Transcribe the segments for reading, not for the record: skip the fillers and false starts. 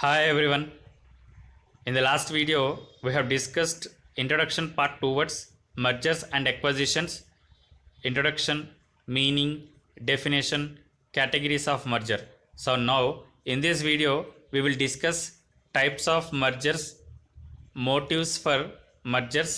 Hi everyone. In the last video, we have discussed introduction part towards mergers and acquisitions, introduction, meaning, definition, categories of merger. So now in this video, we will discuss types of mergers, motives for mergers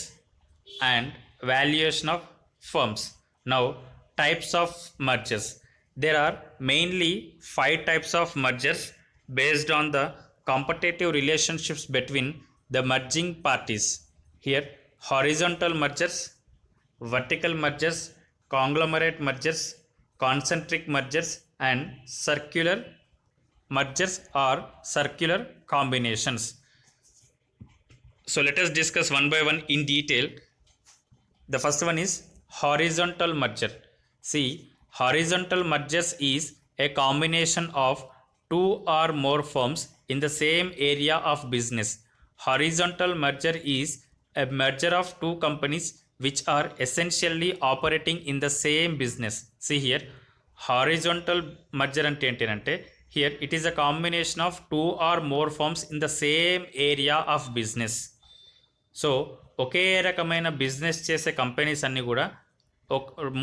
and valuation of firms. Now, types of mergers. There are mainly five types of mergers based on the competitive relationships between the merging parties. Here, horizontal mergers, vertical mergers, conglomerate mergers, concentric mergers, and circular mergers or circular combinations. So let us discuss one by one in detail. The first one is horizontal merger. See, horizontal mergers is a combination of two or more firms in the same area of business. Horizontal merger is a merger of two companies which are essentially operating in the same business. See here, horizontal merger ante enti, here it is a combination of two or more firms in the same area of business. So ఒకే రకమైన business చేసే companies అన్నీ కూడా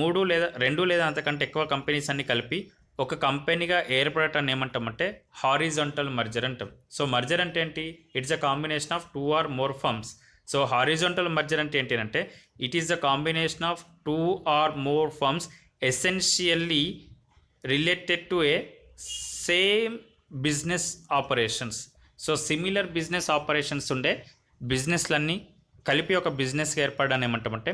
మూడు లేదా రెండు లేదా అంతకంటే ఎక్కువ కంపెనీస్ అన్ని కలిపి ఒక కంపెనీగా ఏర్పడటాన్ని ఏమంటామంటే హారిజాంటల్ మర్జర్ అంటాం. సో మర్జర్ అంటే ఏంటి? It's a combination of two or more firms. So horizontal merger అంటే ఏంటి అంటే it is the combination of two or more firms essentially related to a same business operations. So similar business operations ఉండే బిజినెస్లన్నీ కలిపి ఒక బిజినెస్గా ఏర్పడని ఏమంటామంటే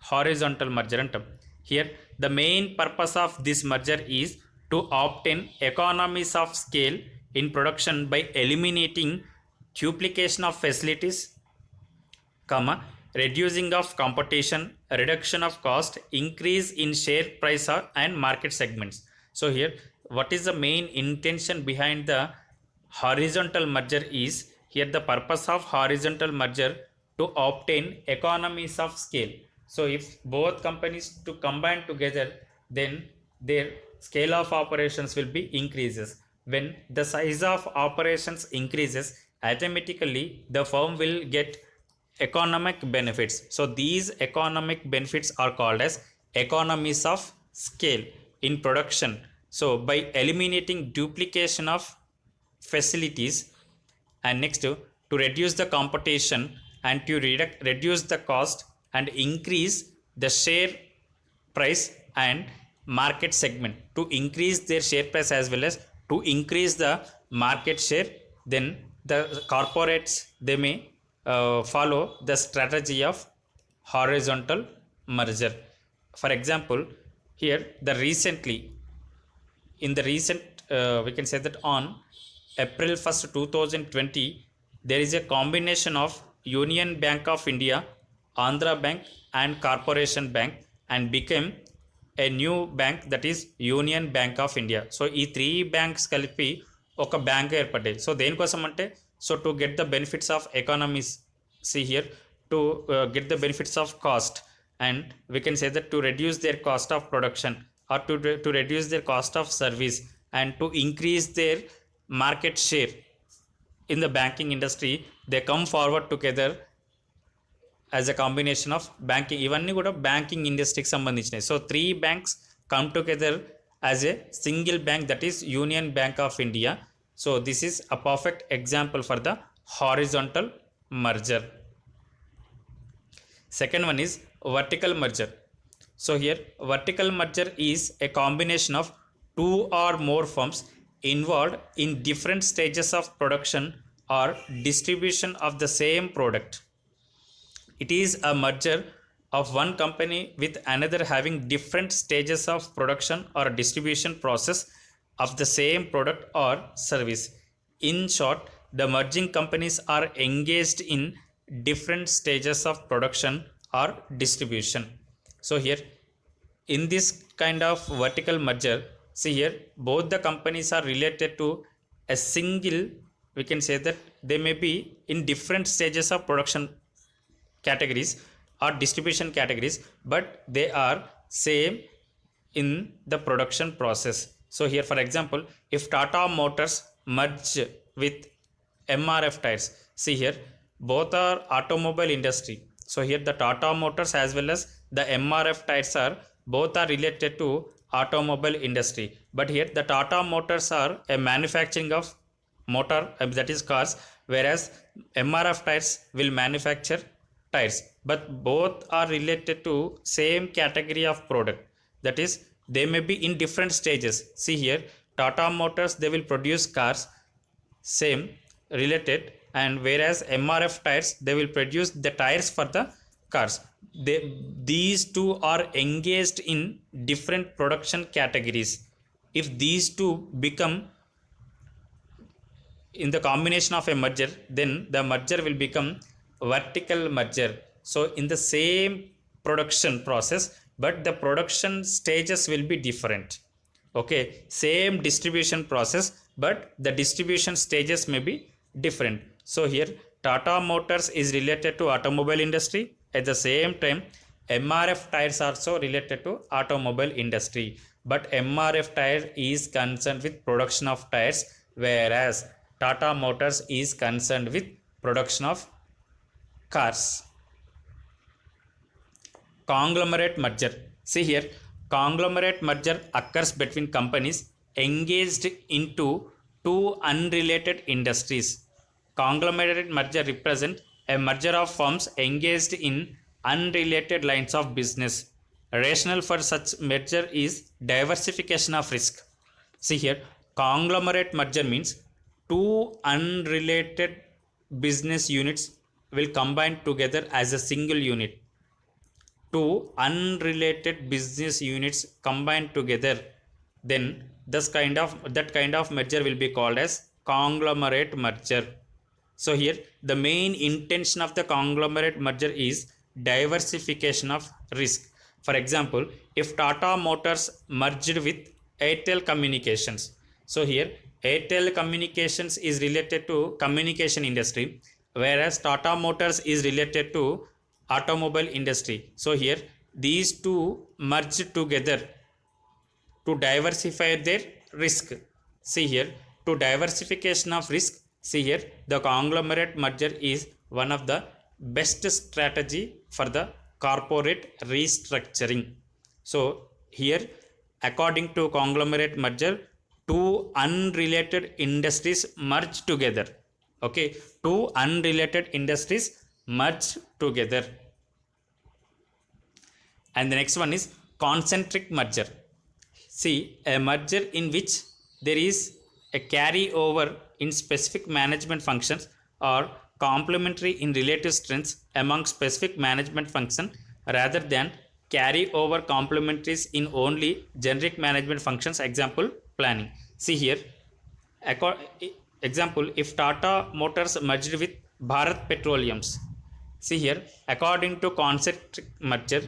హారిజాంటల్ మర్జర్ అంటాం. Here the main purpose of this merger is to obtain economies of scale in production by eliminating duplication of facilities, reducing of competition, reduction of cost, increase in share price and market segments. So here what is the main intention behind the horizontal merger is, here the purpose of horizontal merger to obtain economies of scale. So if both companies to combine together, then their scale of operations will be increases. When the size of operations increases, automatically the firm will get economic benefits. So these economic benefits are called as economies of scale in production. So by eliminating duplication of facilities, and next to reduce the competition and to reduce the cost and increase the share price and market segment, to increase their share price as well as to increase the market share, then the corporates they may follow the strategy of horizontal merger. For example, here the recently in the recent we can say that on April 1st 2020 there is a combination of Union Bank of India, Andhra Bank and Corporation Bank and became a new bank, that is Union Bank of India. So ఈ three banks కలిపి ఒక bank ఏర్పడ్డాయి. So దేనికోసం అంటే so to get the benefits of economies, see here, to get the benefits of cost, and we can say that to reduce their cost of production or to reduce their cost of service and to increase their market share in the banking industry, they come forward together as a combination of banking. ఇవన్నీ కూడా banking ఇండస్ట్రీకి సంబంధించినవి. So three banks come together as a single bank, that is union bank of India. So this is a perfect example for the horizontal merger. Second one is vertical merger. So here vertical merger is a combination of two or more firms involved in different stages of production or distribution of the same product. It is a merger of one company with another having different stages of production or distribution process of the same product or service. In short, the merging companies are engaged in different stages of production or distribution. So here in this kind of vertical merger, see here both the companies are related to a single, we can say that they may be in different stages of production categories or distribution categories, but they are same in the production process. So here for example, if Tata Motors merge with MRF tires. See here, both are automobile industry. So here the Tata Motors as well as the MRF tires are both are related to automobile industry. But here the Tata Motors are a manufacturing of motor, that is cars, whereas MRF tires will manufacture tires. But both are related to same category of product. That is, they may be in different stages. See here, Tata Motors, they will produce cars, same related, and whereas MRF tires, they will produce the tires for the cars. These two are engaged in different production categories. If these two become in the combination of a merger, then the merger will become vertical merger. So in the same production process, but the production stages will be different. Okay, same distribution process, but the distribution stages may be different. So here Tata Motors is related to automobile industry. At the same time, MRF tires also related to automobile industry, but MRF tire is concerned with production of tires, whereas Tata Motors is concerned with production of cars. Conglomerate merger. See here, conglomerate merger occurs between companies engaged into two unrelated industries. Conglomerate merger represent a merger of firms engaged in unrelated lines of business. Rationale for such merger is diversification of risk. See here, conglomerate merger means two unrelated business units will combine together as a single unit. Two unrelated business units combined together, then that kind of merger will be called as conglomerate merger. So here the main intention of the conglomerate merger is diversification of risk. For example, if Tata Motors merged with Airtel Communications, so here Airtel Communications is related to communication industry, whereas Tata Motors is related to automobile industry. So here these two merge together to diversify their risk. See here, to diversification of risk, see here the conglomerate merger is one of the best strategy for the corporate restructuring. So here, according to conglomerate merger, two unrelated industries merge together. Okay, two unrelated industries merge together. And the next one is concentric merger. See, a merger in which there is a carryover in specific management functions or complementary in relative strengths among specific management function rather than carry over complementaries in only generic management functions. Example, planning. See here, example, if Tata Motors merged with Bharat Petroleums. See here, according to concentric merger,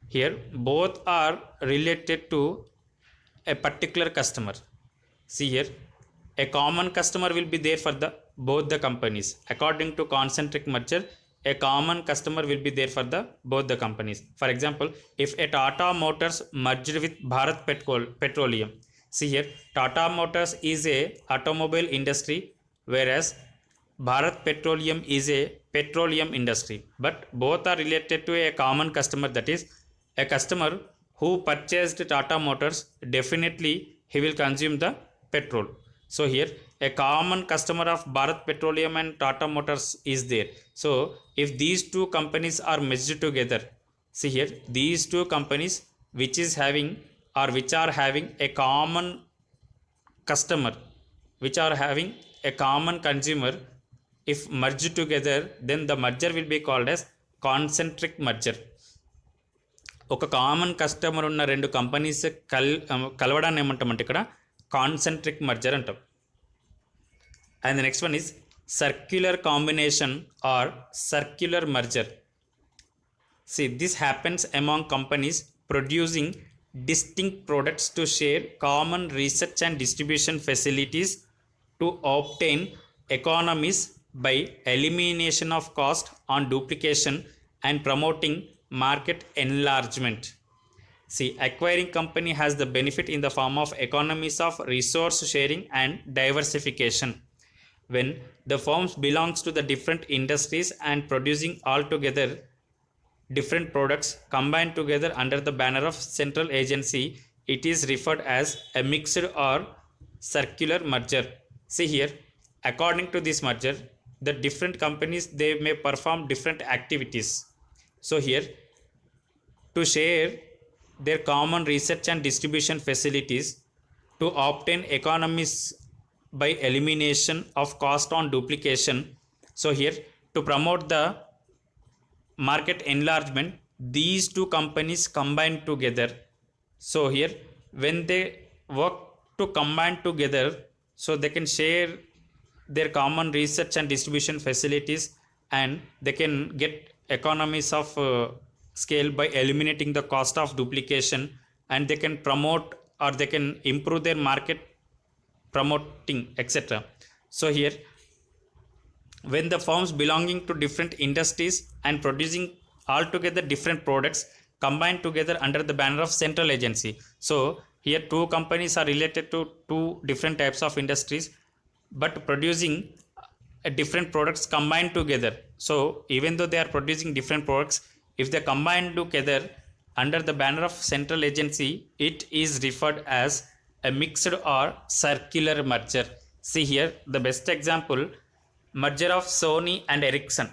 here both are related to a particular customer. See here, a common customer will be there for the both the companies. According to concentric merger, a common customer will be there for the both the companies. For example, if a Tata Motors merged with Bharat Petroleum, see here, Tata Motors is a automobile industry, whereas Bharat Petroleum is a petroleum industry, but both are related to a common customer. That is, a customer who purchased Tata Motors, definitely he will consume the petrol. So here a common customer of Bharat Petroleum and Tata Motors is there. So if these two companies are merged together, see here, these two companies which are having a common customer, which are having a common consumer, if merged together, then the merger will be called as concentric merger. ఒక common customer ఉన్న రెండు companies కలవడాన్ని ఏమంటామంటే ఇక్కడ concentric merger అంటాం. And the next one is circular combination or circular merger. See, this happens among companies producing distinct products to share common research and distribution facilities to obtain economies by elimination of cost on duplication and promoting market enlargement. See, acquiring company has the benefit in the form of economies of resource sharing and diversification. when the firms belongs to the different industries and producing all together different products combined together under the banner of central agency, it is referred as a mixed or circular merger. See here, according to this merger, the different companies they may perform different activities. So here, to share their common research and distribution facilities, to obtain economies by elimination of cost on duplication. So here, to promote the market enlargement, these two companies combine together. So here, when they work to combine together, so they can share their common research and distribution facilities, and they can get economies of scale by eliminating the cost of duplication, and they can promote or they can improve their market promoting, etc. So here, when the firms belonging to different industries and producing altogether different products combined together under the banner of central agency. So here two companies are related to two different types of industries but producing different products combined together. So even though they are producing different products, if they combine together under the banner of central agency, it is referred as a mixed or circular merger. See here, the best example, merger of Sony and Ericsson.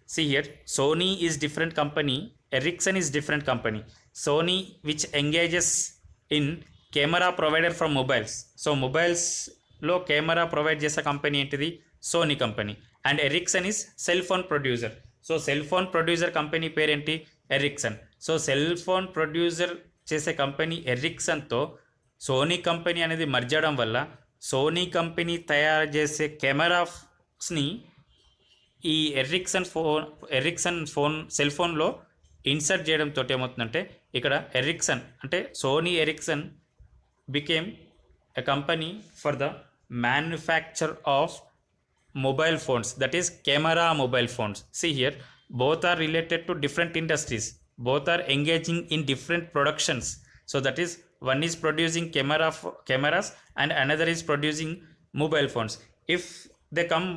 See here, Sony is different company, Ericsson is different company. Sony, which engages in camera provider for mobiles. So mobiles లో camera provide చేసే company ఏంటిది? Sony company. And Ericsson is cell phone producer. So cell phone producer company పేరేంటి? Ericsson. So cell phone producer చేసే company ఎరిక్సన్తో Sony company అనేది మర్జడం వల్ల Sony company తయారు చేసే కెమెరాస్ని ఈ ఎరిక్సన్ ఫోన్ సెల్ ఫోన్లో ఇన్సర్ట్ చేయడంతో ఏమవుతుందంటే ఇక్కడ ఎరిక్సన్ అంటే Sony Ericsson became a company for the manufacture of mobile phones, that is camera mobile phones. See here, both are related to different industries, both are engaging in different productions. So that is, one is producing cameras and another is producing mobile phones. If they come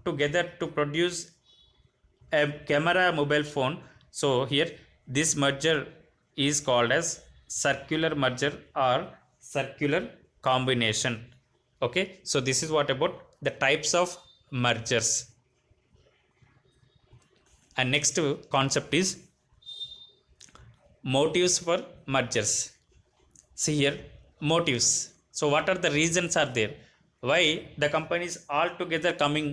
together to produce a camera mobile phone, so here this merger is called as circular merger or circular combination. Okay, so this is what about the types of mergers. And next concept is motives for mergers. See here, motives. So what are the reasons are there why the companies all together coming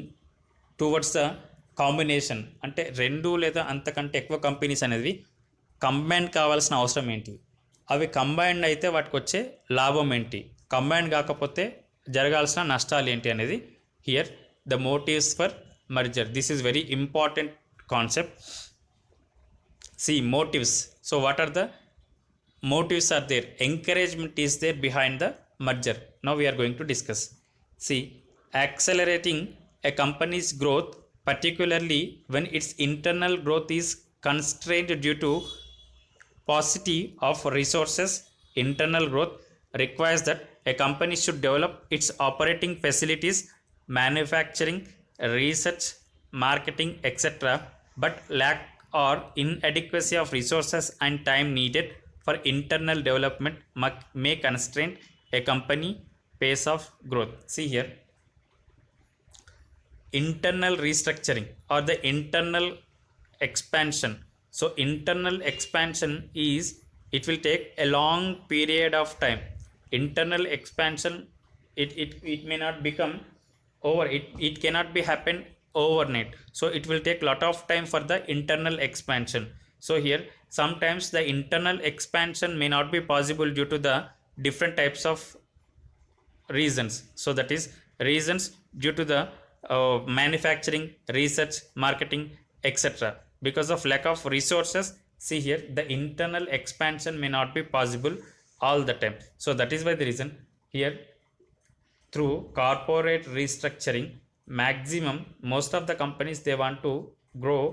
towards the combination? అంటే రెండు లేదా అంతకంటే ఎక్కువ companies అనేది combine కావాల్సిన అవసరం ఏంటి? అవి కంబైన్డ్ అయితే వాటికి వచ్చే లాభం ఏంటి? కంబైన్ కాకపోతే జరగాల్సిన నష్టాలు ఏంటి అనేది here the motives for merger. This is very important concept. See motives. So what are the motives are there? Encouragement is there behind the merger. Now we are going to discuss. See, accelerating a company's growth, particularly when its internal growth is constrained due to paucity of resources. Internal growth requires that a company should develop its operating facilities, manufacturing, research, marketing, etc., but lack or inadequacy of resources and time needed for internal development may constrain a company pace of growth. See here, internal restructuring or the internal expansion. So internal expansion is, it will take a long period of time. Internal expansion, it may not become over, it cannot be happen overnight. So it will take lot of time for the internal expansion. So here sometimes the internal expansion may not be possible due to the different types of reasons. So that is reasons due to the manufacturing, research, marketing, etc. Because of lack of resources. See here, the internal expansion may not be possible all the time. So that is why the reason here, through corporate restructuring, maximum most of the companies they want to grow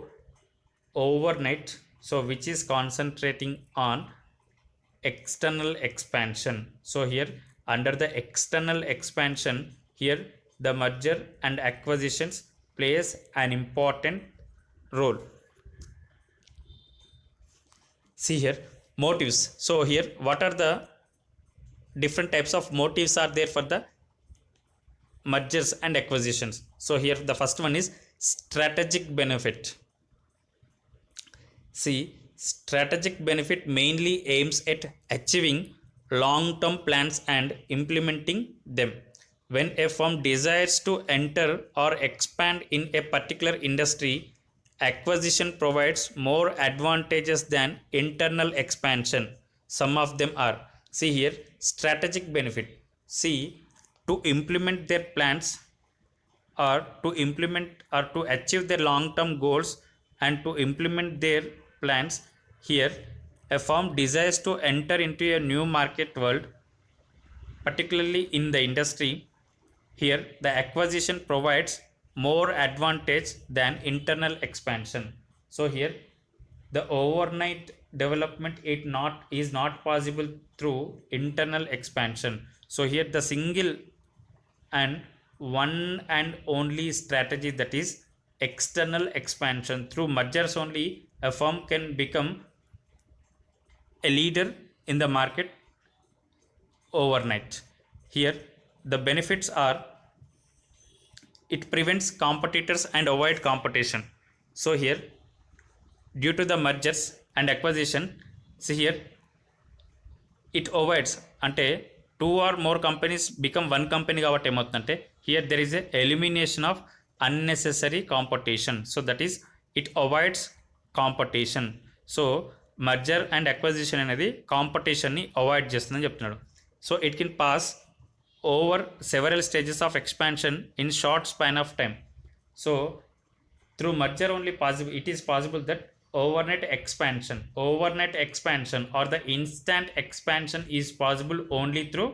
overnight, so which is concentrating on external expansion. So here under the external expansion, here the merger and acquisitions plays an important role. See here, motives. So here, what are the different types of motives are there for the mergers and acquisitions? So here the first one is strategic benefit. See, strategic benefit mainly aims at achieving long-term plans and implementing them. When a firm desires to enter or expand in a particular industry, acquisition provides more advantages than internal expansion. Some of them are, see here, strategic benefit. See, to implement their plans or to achieve their long-term goals and to implement their plans, here a firm desires to enter into a new market world, particularly in the industry. Here the acquisition provides more advantage than internal expansion. So here the overnight development is not possible through internal expansion. So here the single and one and only strategy, that is external expansion. Through mergers only a firm can become a leader in the market overnight. Here the benefits are, it prevents competitors and avoid competition. So here due to the mergers and acquisition, see here it avoids, అంటే two or more companies become one company కాబట్టి ఏమవుతుందంటే here there is a elimination of unnecessary competition. So that is it avoids competition. So merger and acquisition అనేది కాంపిటీషన్ని avoid చేస్తుందని చెప్తున్నాడు. So it can pass over several stages of expansion in short span of time. So through merger only possible, it is possible that overnight expansion or the instant expansion is possible only through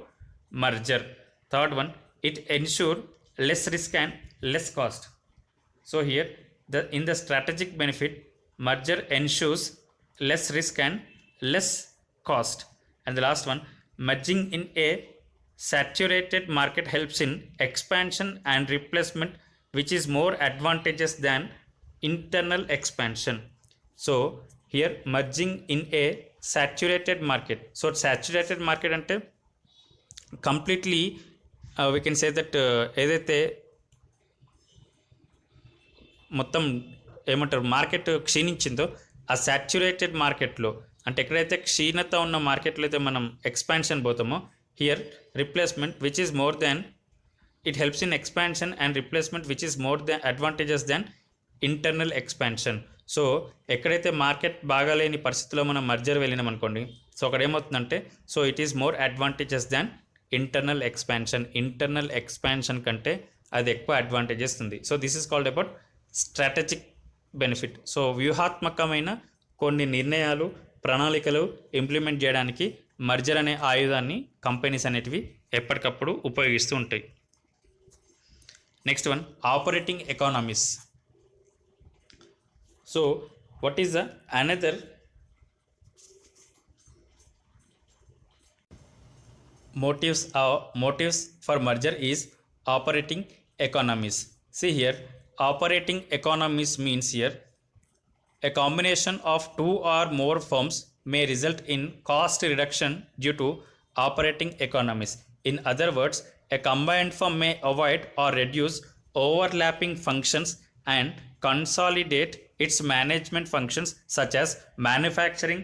merger. Third one, it ensure less risk and less cost. So here in the strategic benefit, merger ensures less risk and less cost. And the last one, merging in a saturated market helps in expansion and replacement, which is more advantageous than internal expansion. So here merging in a saturated market. So saturated market ante completely we can say that ఏదైతే మొత్తం ఏమంటారు market క్షీణించిందో ఆ saturated మార్కెట్లో, అంటే ఎక్కడైతే క్షీణత ఉన్న మార్కెట్లో అయితే మనం ఎక్స్పాన్షన్ పోతామో, here replacement which is more than, it helps in expansion and replacement which is more than advantageous than internal expansion. So ఎక్కడైతే మార్కెట్ బాగాలేని పరిస్థితిలో మనం మర్జర్ వెళ్ళినాం అనుకోండి, సో అక్కడ ఏమవుతుందంటే so it is more advantages than internal expansion. Internal expansion కంటే అది ఎక్కువ అడ్వాంటేజెస్ ఉంది. So this is called about strategic benefit. So వ్యూహాత్మకమైన కొన్ని నిర్ణయాలు, ప్రణాళికలు ఇంప్లిమెంట్ చేయడానికి మర్జర్ అనే ఆయుధాన్ని కంపెనీస్ అనేటివి ఎప్పటికప్పుడు ఉపయోగిస్తూ ఉంటాయి. Next one, operating economies. So what is the another motives for merger is operating economies. See here, operating economies means here a combination of two or more firms may result in cost reduction due to operating economies. In other words, a combined firm may avoid or reduce overlapping functions and consolidate its management functions such as manufacturing,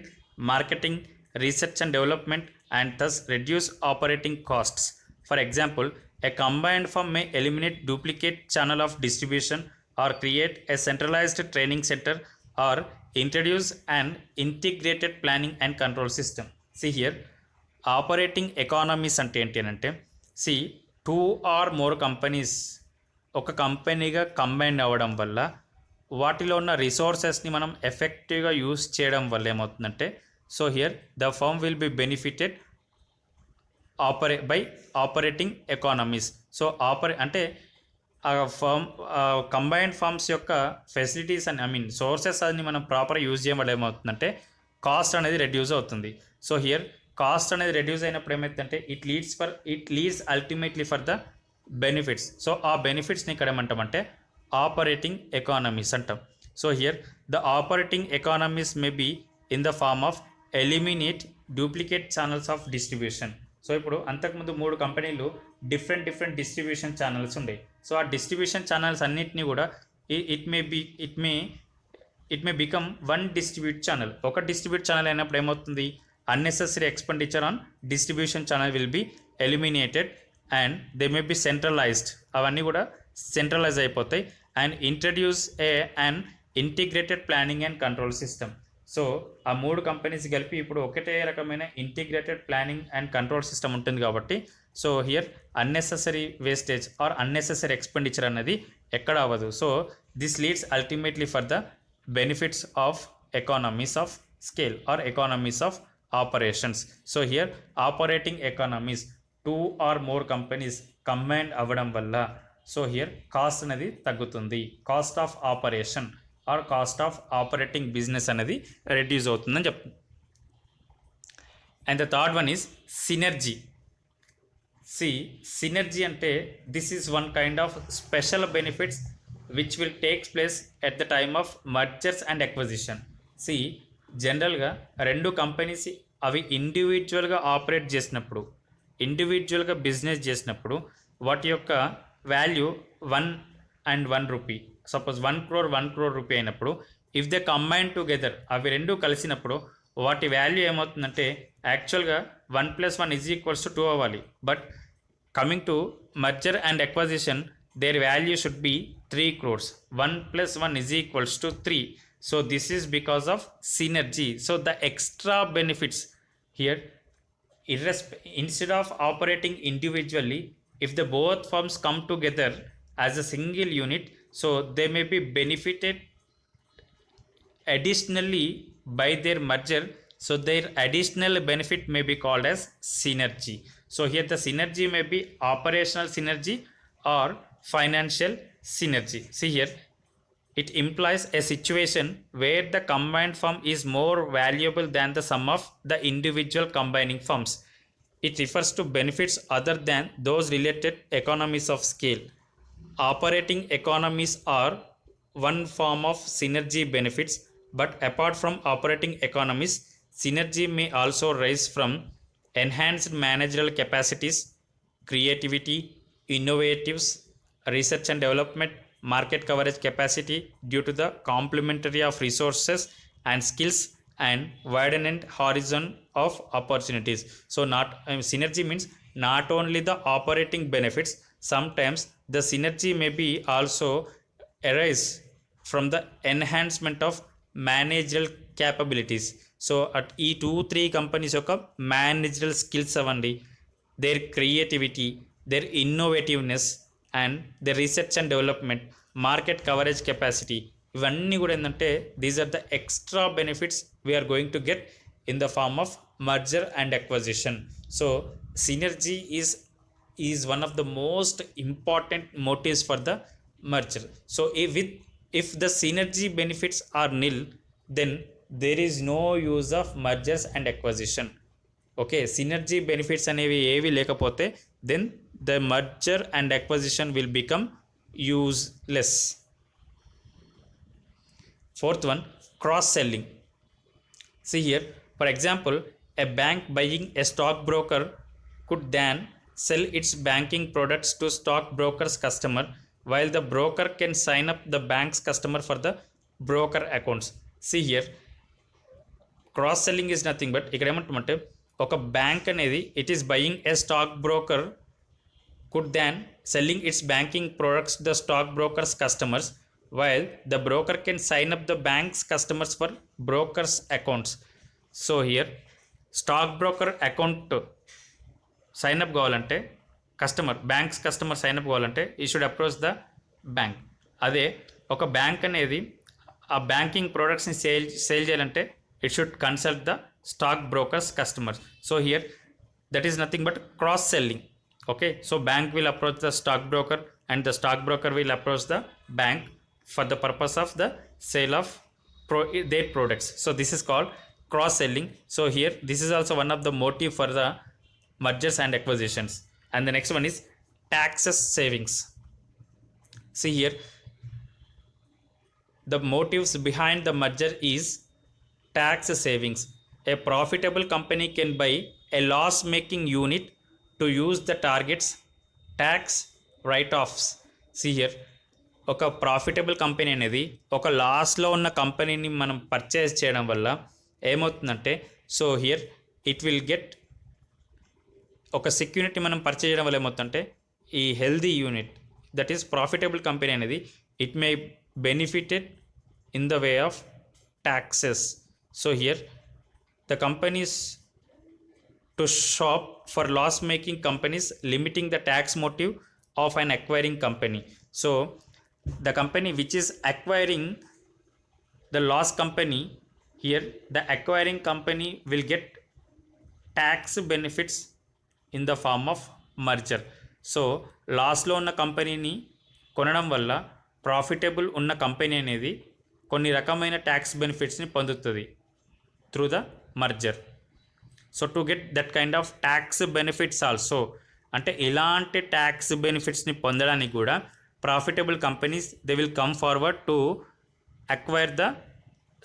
marketing, research and development, and thus reduce operating costs. For example, a combined firm may eliminate duplicate channel of distribution or create a centralized training center or introduce an integrated planning and control system. See here, operating economies ante enti ante, see, two or more companies ఒక కంపెనీగా combine అవ్వడం వల్ల వాటిలో ఉన్న రిసోర్సెస్ని మనం ఎఫెక్టివ్గా use చేయడం వల్ల ఏమవుతుందంటే, so here the firm will be benefited by operating economies. So అంటే ఆ ఫర్మ్ కంబైన్డ్ ఫర్మ్స్ యొక్క ఫెసిలిటీస్ అని సోర్సెస్ అని మనం ప్రాపర్గా యూజ్ చేయడం వల్ల ఏమవుతుందంటే కాస్ట్ అనేది రెడ్యూస్ అవుతుంది. సో హియర్ కాస్ట్ అనేది రెడ్యూస్ అయినప్పుడు ఏమవుతుందంటే it leads ultimately for the benefits. So ఆ బెనిఫిట్స్ని ఇక్కడ ఏమంటామంటే ఆపరేటింగ్ ఎకానమీస్ అంటాం. So here the operating economies may be in the form of eliminate duplicate channels of distribution. So ఇప్పుడు అంతకుముందు 3 కంపెనీలు డిఫరెంట్ డిస్ట్రిబ్యూషన్ ఛానల్స్ ఉండే. సో ఆ డిస్ట్రిబ్యూషన్ ఛానల్స్ అన్నిటినీ కూడా it may become one distribute channel. ఒక distribute channel అయినప్పుడు ఏమవుతుంది, unnecessary expenditure on distribution channel will be eliminated and they may be centralised. అవన్నీ కూడా సెంట్రలైజ్ అయిపోతాయి and introduce an integrated planning and control system. So ఆ 3 companies కలిపి ఇప్పుడు ఒకటే రకమైన integrated planning and control system ఉంటుంది కాబట్టి so here unnecessary wastage or unnecessary expenditure అనేది ఎక్కడ అవ్వదు. So this leads ultimately for the benefits of economies of scale or economies of operations. So here operating economies 2 or more companies combine అవ్వడం వల్ల so here cost అనేది తగ్గుతుంది. Cost of operation or cost of operating business అనేది reduce అవుతుందని చెప్తుంది. And the third one is synergy. Synergy అంటే this is one kind of special benefits which will takes place at the time of mergers and acquisition. జనరల్గా 2 companies అవి ఇండివిజువల్గా operate చేసినప్పుడు, ఇండివిజువల్గా business చేసినప్పుడు వాటి యొక్క value 1 rupee, suppose 1 crore rupee అయినప్పుడు ఇఫ్ దే కంబైన్ టుగెదర్, అవి 2 కలిసినప్పుడు వాటి వాల్యూ ఏమవుతుందంటే యాక్చువల్గా 1 + 1 = 2 అవ్వాలి. But coming to merger and acquisition their value should be 3 crores. 1 + 1 = 3. So this is because of synergy. So the extra benefits here, instead of operating individually, if the both firms come together as a single unit, so they may be benefited additionally by their merger. So their additional benefit may be called as synergy. So here the synergy may be operational synergy or financial synergy. See here, it implies a situation where the combined firm is more valuable than the sum of the individual combining firms. It refers to benefits other than those related economies of scale. Operating economies are one form of synergy benefits, but apart from operating economies, synergy may also rise from enhanced managerial capacities, creativity, innovatives, research and development, market coverage capacity due to the complementary of resources and skills and widened horizon of opportunities. So synergy means not only the operating benefits, sometimes the synergy may be also arise from the enhancement of managerial capabilities. So at ఈ 2-3 companies యొక్క managerial skills అవ్వండి, their creativity, their innovativeness and the research and development, market coverage capacity, ఇవన్నీ కూడా ఏంటంటే these are the extra benefits we are going to get in the form of merger and acquisition. So synergy is one of the most important motives for the merger. So if the synergy benefits are nil, then there is no use of mergers and acquisition. Okay, synergy benefits అనేవి ఏవి లేకపోతే then the merger and acquisition will become useless. Fourth one, cross selling. See here, for example, a bank buying a stockbroker could then sell its banking products to stockbroker's customer, while the broker can sign up the bank's customer for the broker accounts. See here, cross selling is nothing but ఇక్కడ ఏమంటామంటే ఒక bank అనేది it is buying A stock broker could then selling its banking products to the stockbroker's customers, while the broker can sign up the bank's customers for brokers accounts. So here stockbroker account sign up కావాలంటే banks customer sign up కావాలంటే ఈ should approach the bank. అదే ఒక bank అనేది ఆ banking ప్రోడక్ట్స్ని sale చేయాలంటే it should consult the stock brokers customers. So here that is nothing but cross selling. Okay, so bank will approach the stockbroker and the stockbroker will approach the bank for the purpose of the sale of their products. So this is called cross selling. So here this is also one of the motive for the mergers and acquisitions. And the next one is taxes savings. See here, the motives behind the merger is tax savings. A profitable company can buy a loss making unit to use the target's tax write-offs. See here, ఒక profitable company అనేది ఒక లాస్లో ఉన్న కంపెనీని మనం purchase చేయడం వల్ల ఏమవుతుందంటే, so here it will get ఒక సెక్యూరిటీ మనం పర్చేస్ చేయడం వల్ల ఏమవుతుందంటే ఈ healthy unit that is profitable company అనేది it may benefited in the way of taxes. So here the companies to shop for loss making companies, limiting the tax motive of an acquiring company. So the company which is acquiring the loss company, here the acquiring company will get tax benefits in the form of merger. So లాస్లో ఉన్న కంపెనీని కొనడం వల్ల profitable ఉన్న company అనేది కొన్ని రకమైన tax బెనిఫిట్స్ని పొందుతుంది through the merger. So to get that kind of tax benefits also, అంటే ఇలాంటి ట్యాక్స్ బెనిఫిట్స్ని పొందడానికి కూడా profitable companies they will come forward to acquire the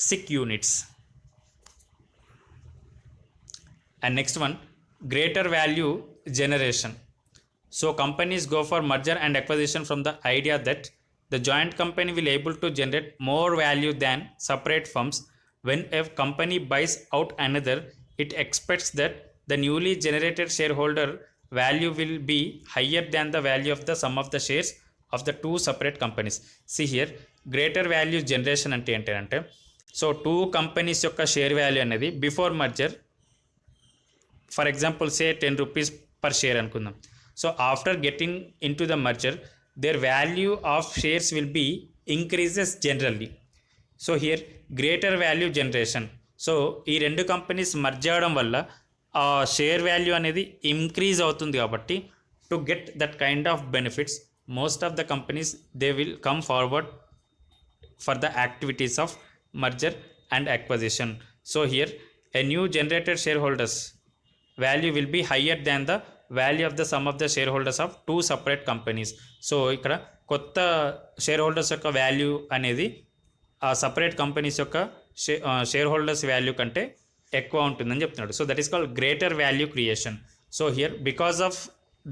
sick units. And next one, greater value generation. So companies go for merger and acquisition from the idea that the joint company will able to generate more value than separate firms. When a company buys out another, it expects that the newly generated shareholder value will be higher than the value of the sum of the shares of the two separate companies. See here, greater value generation అంటే ఏంటంటే, so two companies యొక్క share value అనేది before merger for example say 10 rupees per share అనుకుందాం. So after getting into the merger, their value of shares will be increases generally. So here greater value generation. So ఈ రెండు companies merge అవ్వడం వల్ల ఆ share value అనేది increase అవుతుంది. కాబట్టి to get that kind of benefits most of the companies they will come forward for the activities of merger and acquisition. So here a new generated share holders value will be higher than the value of the sum of the share holders of two separate companies. So ఇక్కడ కొత్త share holders యొక్క value అనేది ఆ separate companies యొక్క share holders value కంటే ఎక్కువ ఉంటుందని చెప్తున్నాడు. So that is called greater value creation. So here because of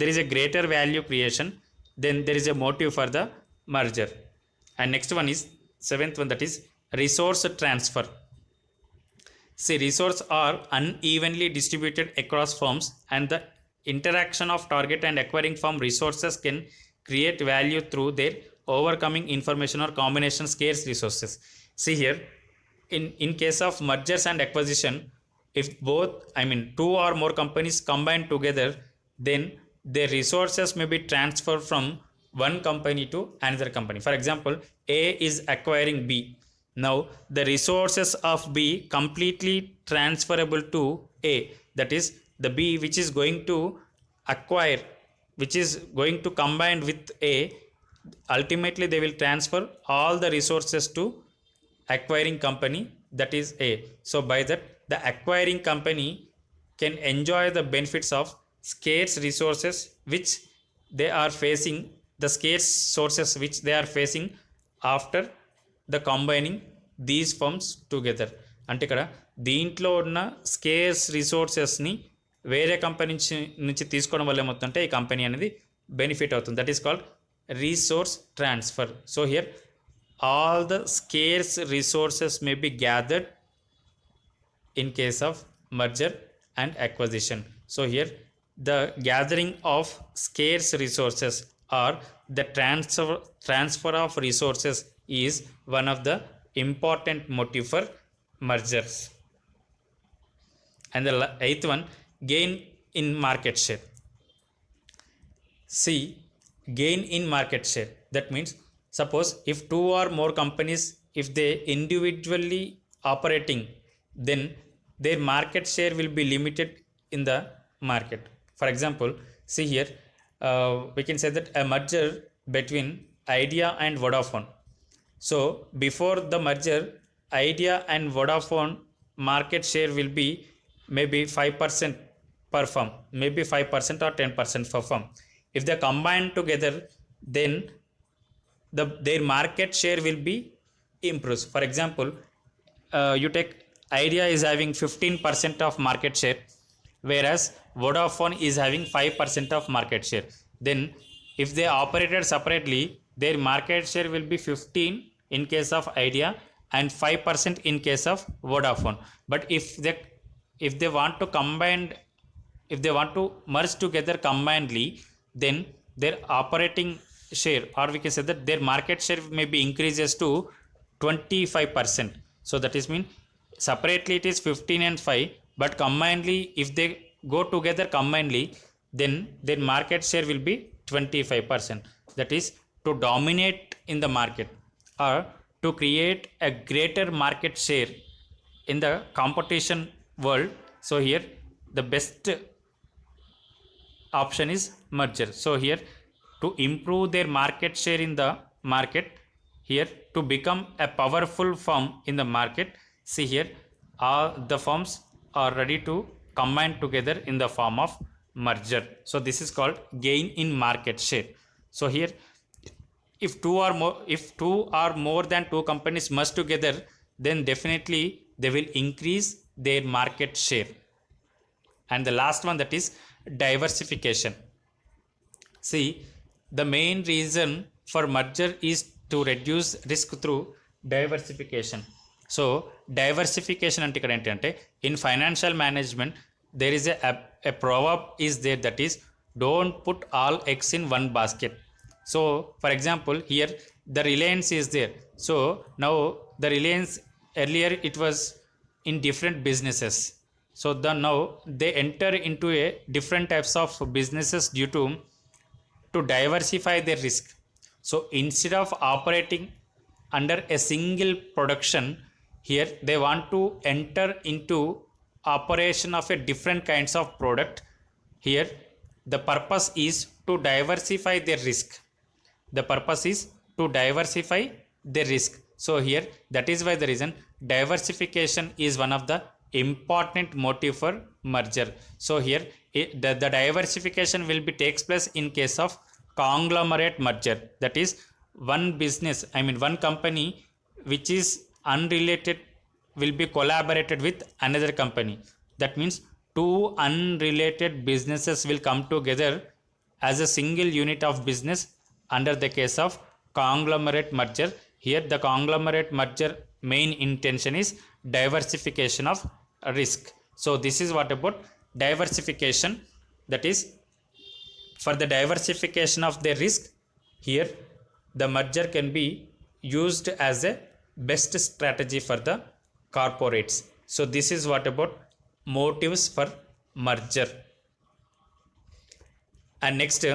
there is a greater value creation, then there is a motive for the merger. And next one is seventh one, that is resource transfer. See, resources are unevenly distributed across firms, and the interaction of target and acquiring firm resources can create value through their overcoming information or combination scarce resources. See here, in case of mergers and acquisition, if both, two or more companies combine together, then their resources may be transferred from one company to another company. For example, A is acquiring B. Now the resources of B completely transferable to A, that is the B which is going to acquire, which is going to combine with A, ultimately they will transfer all the resources to acquiring company, that is A. So by that the acquiring company can enjoy the benefits of scarce resources which they are facing, the scarce sources which they are facing after the combining these firms together. అంటే ఇక్కడ దీంట్లో ఉన్న scares రిసోర్సెస్ని వేరే company నుంచి తీసుకోవడం వల్ల ఏమవుతుందంటే ఈ కంపెనీ అనేది బెనిఫిట్ అవుతుంది. That is called resource transfer. So here all the scares resources may be gathered in case of merger and acquisition. So here the gathering of scarce resources or the transfer of resources is one of the important motive for mergers. And the eighth one, gain in market share. See, gain in market share, that means suppose if two or more companies, if they individually operating, then their market share will be limited in the market. For example, see here, we can say that a merger between Idea and Vodafone. So before the merger, Idea and Vodafone market share will be maybe 5% per firm, maybe 5% or 10% per firm. if they combine together, then their market share will be improves. For example, you take Idea is having 15% of market share, whereas Vodafone is having 5% of market share. Then if they operated separately, their market share will be 15 in case of Idea and 5% in case of Vodafone. But if they want to combine, if they want to merge together combinedly, then their operating share, or we can say that their market share maybe increases to 25%. So that is mean separately it is 15 and 5, but combinedly if they go together combinedly, then their market share will be 25%. That is to dominate in the market, or to create a greater market share in the competition world. So here the best option is merger. So here to improve their market share in the market, here to become a powerful firm in the market, see here all the firms are ready to combine together in the form of merger. So this is called gain in market share. So here if two or more than two companies merge together, then definitely they will increase their market share. And the last one, that is diversification. See, the main reason for merger is to reduce risk through diversification. So diversification అంటే ఇక్కడ ఏంటంటే in financial management there is a proverb is there, that is don't put all eggs in one basket. So for example, here the Reliance is there. So now the Reliance, earlier it was in different businesses. So now they enter into a different types of businesses due to diversify their risk. So instead of operating under a single production, here they want to enter into operation of a different kinds of product. Here the purpose is to diversify their risk. The purpose is to diversify their risk. So here that is why the reason diversification is one of the important motive for merger. So here the diversification will be takes place in case of conglomerate merger. That is one business, one company which is unrelated will be collaborated with another company. That means two unrelated businesses will come together as a single unit of business under the case of conglomerate merger. Here the conglomerate merger main intention is diversification of risk. So this is what about diversification. That is for the diversification of their risk, here the merger can be used as a best strategy for the corporates. So this is what about motives for merger. And next,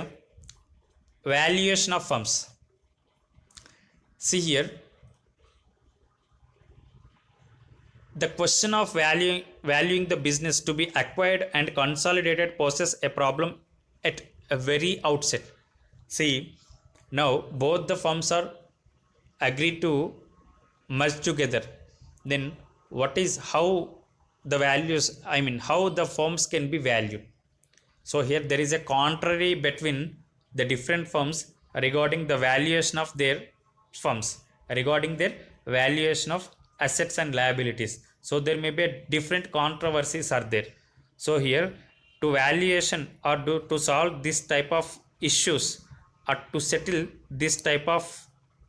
valuation of firms. See here, the question of valuing the business to be acquired and consolidated poses a problem at a very outset. See, now both the firms are agreed to merge together. Then what is how the values, how the firms can be valued. So here there is a contrary between the different firms regarding the valuation of their firms, regarding their valuation of assets and liabilities. So there may be different controversies are there. So here to valuation or to solve this type of issues or to settle this type of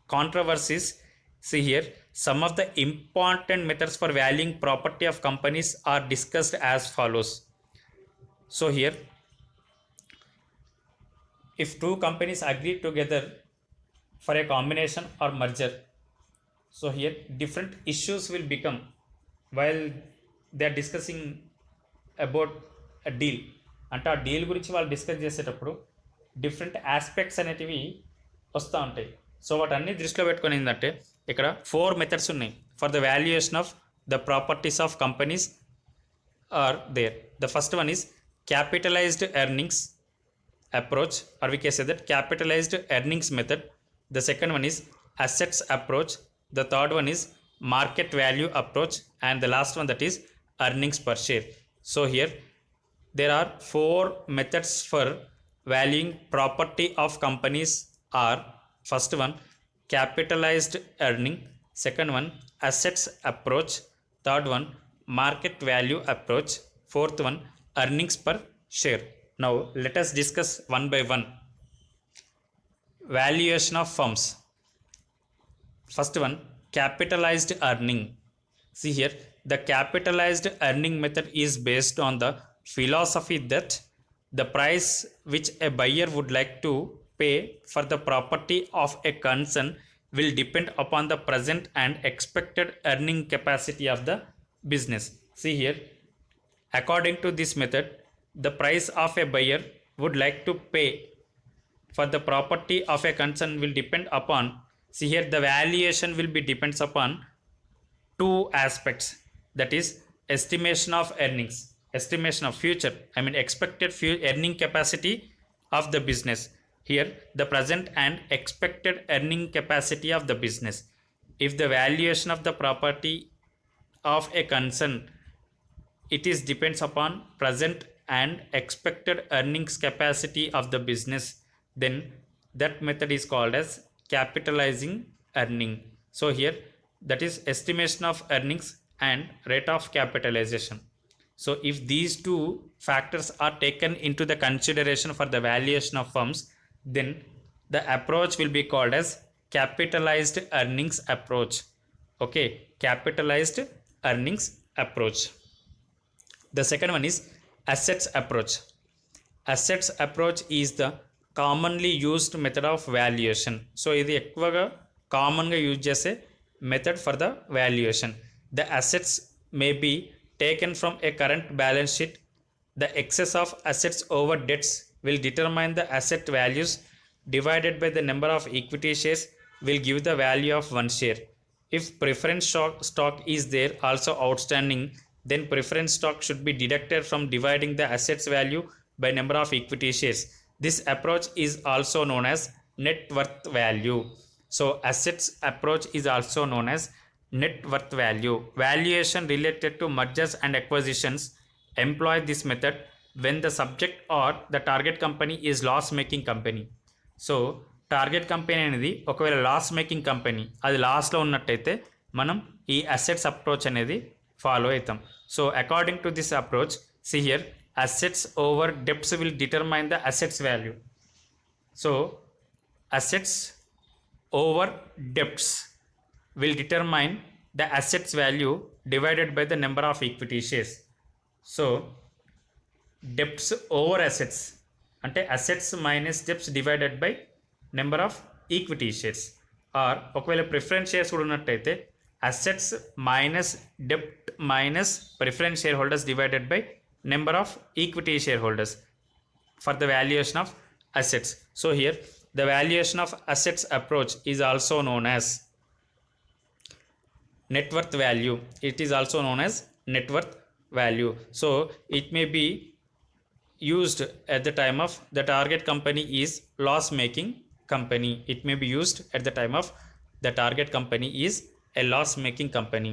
controversies, see here some of the important methods for valuing property of companies are discussed as follows. So here if two companies agree together for a combination or merger, so here different issues will become while they are discussing about a deal. అంటే ఆ deal గురించి వాళ్ళు discuss చేసేటప్పుడు different aspects అనేటివి వస్తూ ఉంటాయి. So వాటన్నీ దృష్టిలో పెట్టుకొని ఏంటంటే ఇక్కడ 4 మెథడ్స్ ఉన్నాయి for the valuation of the properties of companies are there. The first one is capitalised earnings approach, or we can say that capitalized earnings method. The second one is assets approach. The third one is market value approach, and the last one that is earnings per share. So here there are 4 methods for valuing property of companies are: first one, capitalized earning; second one, assets approach; third one, market value approach; fourth one, earnings per share. Now let us discuss one by one. Valuation of firms. First one, capitalized earning. See here, the capitalized earning method is based on the philosophy that the price which a buyer would like to pay for the property of a concern will depend upon the present and expected earning capacity of the business. See here, according to this method, the price of a buyer would like to pay for the property of a concern will depend upon, see here, the valuation will be depends upon two aspects, that is estimation of earnings, estimation of future, expected earning capacity of the business. Here the present and expected earning capacity of the business. If the valuation of the property of a concern, it is depends upon present and expected earnings capacity of the business, then that method is called as capitalizing earning. So here, that is estimation of earnings and rate of capitalization. So if these two factors are taken into the consideration for the valuation of firms, then the approach will be called as capitalized earnings approach. Okay, capitalized earnings approach. The second one is assets approach. Assets approach is the commonly used method of valuation. So ఇది ఎక్కువగా కామన్గా use చేసే method for the valuation. The assets may be taken from a current balance sheet. The excess of assets over debts will determine the asset values divided by the number of equity shares will give the value of one share. If preference stock is there also outstanding, then preference stock should be deducted from dividing the assets value by number of equity shares. This approach is also known as net worth value. So assets approach is also known as net worth value. Valuation related to mergers and acquisitions employ this method when the subject or the target company is loss making company. So target company అనేది ఒకవేళ loss making company, అది లాస్లో ఉన్నట్టయితే మనం ఈ assets approach అనేది follow అవుతాం. So according to this approach, see here, assets over debts will determine the assets value. So assets over debts will determine the assets value divided by the number of equity shares. So debts over assets అంటే assets minus debts divided by number of equity shares. or ఒకవేళ preference shares కూడా ఉన్నట్టయితే assets minus debt minus preference shareholders divided by number of equity shareholders for the valuation of assets. So here the valuation of assets approach is also known as net worth value. It is also known as net worth value. So it may be used at the time of the target company is loss making company. It may be used at the time of the target company is a loss making company.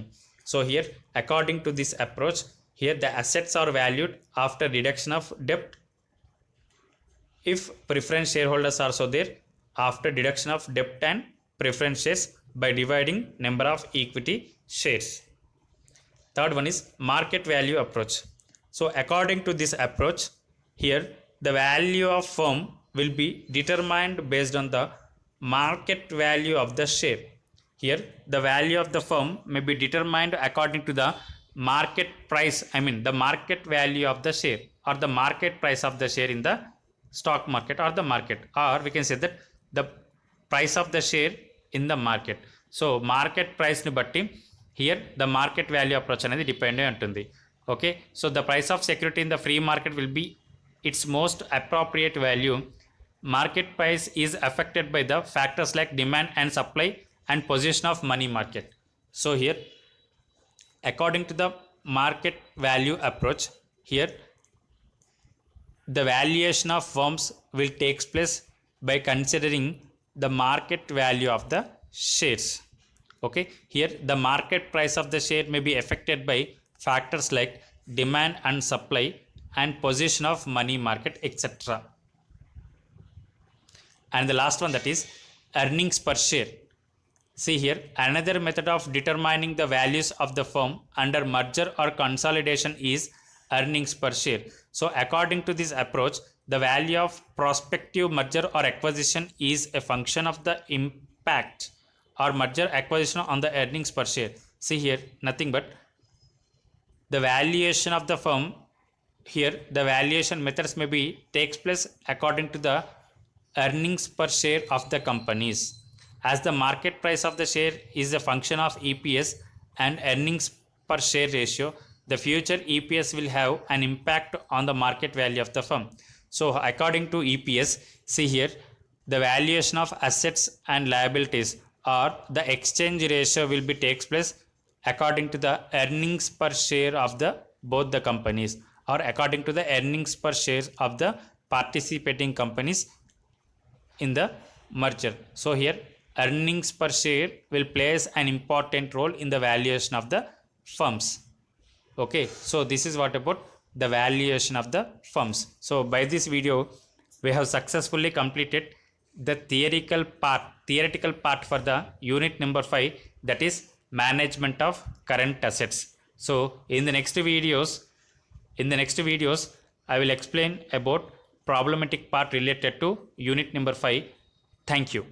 So here according to this approach, here the assets are valued after reduction of debt. If preference shareholders are also there, after deduction of debt and preference shares by dividing number of equity shares. Third one is market value approach. So according to this approach, here the value of firm will be determined based on the market value of the share. Here the value of the firm may be determined according to the market price, the market value of the share or the market price of the share in the stock market or the market, or we can say that the price of the share in the market. So market price ni batti here the market value approach అనేది depend అయి ఉంటుంది. Okay, so the price of security in the free market will be it's most appropriate value. Market price is affected by the factors like demand and supply and position of money market. So here according to the market value approach, here the valuation of firms will take place by considering the market value of the shares. Okay, here the market price of the share may be affected by factors like demand and supply and position of money market, etc. And the last one, that is earnings per share. See here, another method of determining the values of the firm under merger or consolidation is earnings per share. So according to this approach, the value of prospective merger or acquisition is a function of the impact or merger acquisition on the earnings per share. See here, nothing but the valuation of the firm. Here the valuation methods may be takes place according to the earnings per share of the companies. As the market price of the share is a function of EPS and earnings per share ratio, the future EPS will have an impact on the market value of the firm. So according to EPS, see here, the valuation of assets and liabilities or the exchange ratio will be takes place according to the earnings per share of the both the companies, or according to the earnings per share of the participating companies in the merger. So here earnings per share will plays an important role in the valuation of the firms. Okay, so this is what about the valuation of the firms. So by this video we have successfully completed the theoretical part for the unit number 5, that is management of current assets. So in the next videos I will explain about problematic part related to unit number 5. Thank you.